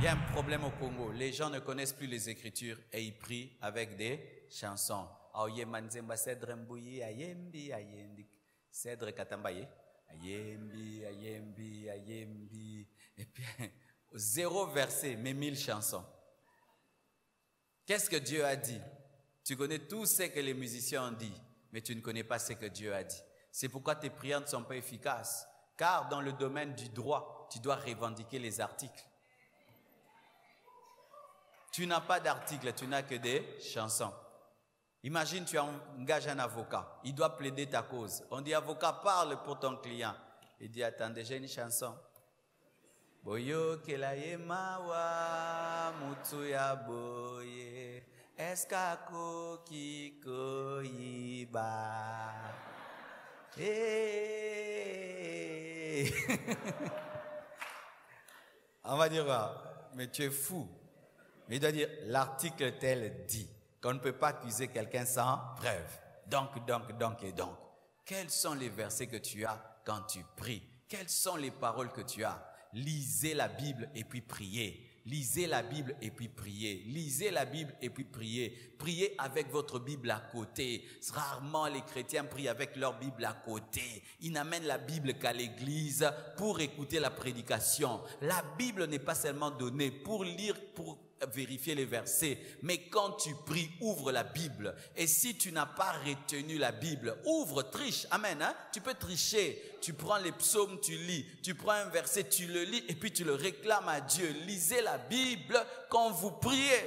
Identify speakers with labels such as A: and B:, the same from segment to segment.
A: y a un problème au Congo. Les gens ne connaissent plus les Écritures et ils prient avec des chansons. Cèdre Katambaye. Ayembi, ayembi, ayembi. Et puis, 0 verset, mais 1000 chansons. Qu'est-ce que Dieu a dit? Tu connais tout ce que les musiciens ont dit, mais tu ne connais pas ce que Dieu a dit. C'est pourquoi tes prières ne sont pas efficaces. Car dans le domaine du droit, tu dois revendiquer les articles. Tu n'as pas d'articles, tu n'as que des chansons. Imagine, tu engages un avocat, il doit plaider ta cause. On dit, avocat, parle pour ton client. Il dit, attendez, j'ai une chanson. Boyo kelaye mawa mutuya boye eskako kikoyiba. Hey. On va dire, mais tu es fou. Mais il doit dire, l'article tel dit qu'on ne peut pas accuser quelqu'un sans preuve. Donc. Quels sont les versets que tu as quand tu pries? Quelles sont les paroles que tu as? Lisez la Bible et puis priez. Lisez la Bible et puis priez. Lisez la Bible et puis priez. Priez avec votre Bible à côté. Rarement les chrétiens prient avec leur Bible à côté. Ils n'amènent la Bible qu'à l'église pour écouter la prédication. La Bible n'est pas seulement donnée pour lire, pour vérifier les versets, mais quand tu pries, ouvre la Bible. Et si tu n'as pas retenu la Bible, ouvre, triche. Amen. Hein? Tu peux tricher. Tu prends les psaumes, tu lis. Tu prends un verset, tu le lis et puis tu le réclames à Dieu. Lisez la Bible quand vous priez.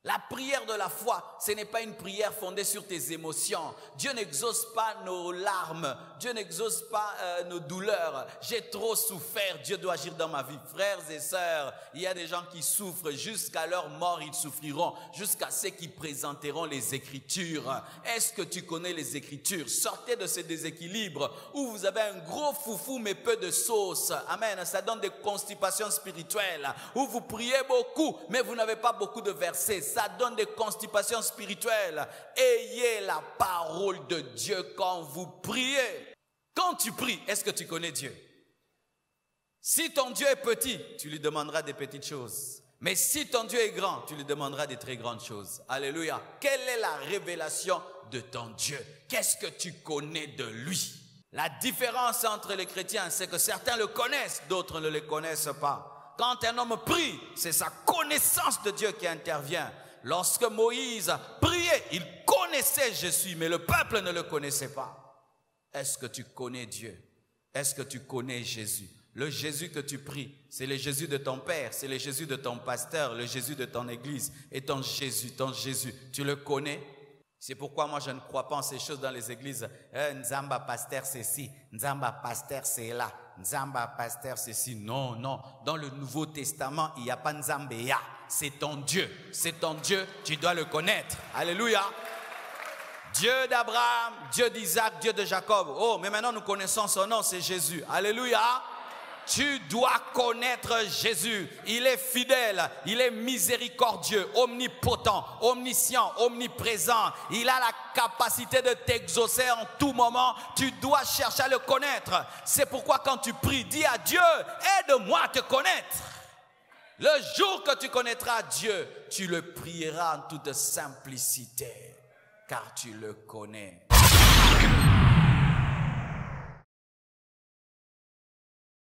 A: La prière de la foi, ce n'est pas une prière fondée sur tes émotions. Dieu n'exauce pas nos larmes. Dieu n'exauce pas nos douleurs. J'ai trop souffert, Dieu doit agir dans ma vie. Frères et sœurs, il y a des gens qui souffrent. Jusqu'à leur mort, ils souffriront. Jusqu'à ce qu'ils présenteront les Écritures. Est-ce que tu connais les Écritures? Sortez de ce déséquilibre où vous avez un gros foufou mais peu de sauce. Amen. Ça donne des constipations spirituelles. Où vous priez beaucoup mais vous n'avez pas beaucoup de versets. Ça donne des constipations spirituelles. Ayez la parole de Dieu quand vous priez. Quand tu pries, est-ce que tu connais Dieu? Si ton Dieu est petit, tu lui demanderas des petites choses. Mais si ton Dieu est grand, tu lui demanderas des très grandes choses. Alléluia. Quelle est la révélation de ton Dieu? Qu'est-ce que tu connais de lui? La différence entre les chrétiens, c'est que certains le connaissent, d'autres ne le connaissent pas. Quand un homme prie, c'est sa connaissance de Dieu qui intervient. Lorsque Moïse priait, il connaissait Jésus, mais le peuple ne le connaissait pas. Est-ce que tu connais Dieu? Est-ce que tu connais Jésus? Le Jésus que tu pries, c'est le Jésus de ton Père, c'est le Jésus de ton pasteur, le Jésus de ton église. Et ton Jésus, tu le connais? C'est pourquoi moi je ne crois pas en ces choses dans les églises. Nzamba pasteur c'est ci, Nzamba pasteur c'est là, Nzamba pasteur c'est ci. Non, non. Dans le Nouveau Testament, il n'y a pas Nzambeya. C'est ton Dieu. C'est ton Dieu, tu dois le connaître. Alléluia. Dieu d'Abraham, Dieu d'Isaac, Dieu de Jacob. Oh, mais maintenant nous connaissons son nom, c'est Jésus. Alléluia. Tu dois connaître Jésus. Il est fidèle, il est miséricordieux, omnipotent, omniscient, omniprésent. Il a la capacité de t'exaucer en tout moment. Tu dois chercher à le connaître. C'est pourquoi quand tu pries, dis à Dieu, aide-moi à te connaître. Le jour que tu connaîtras Dieu, tu le prieras en toute simplicité, car tu le connais.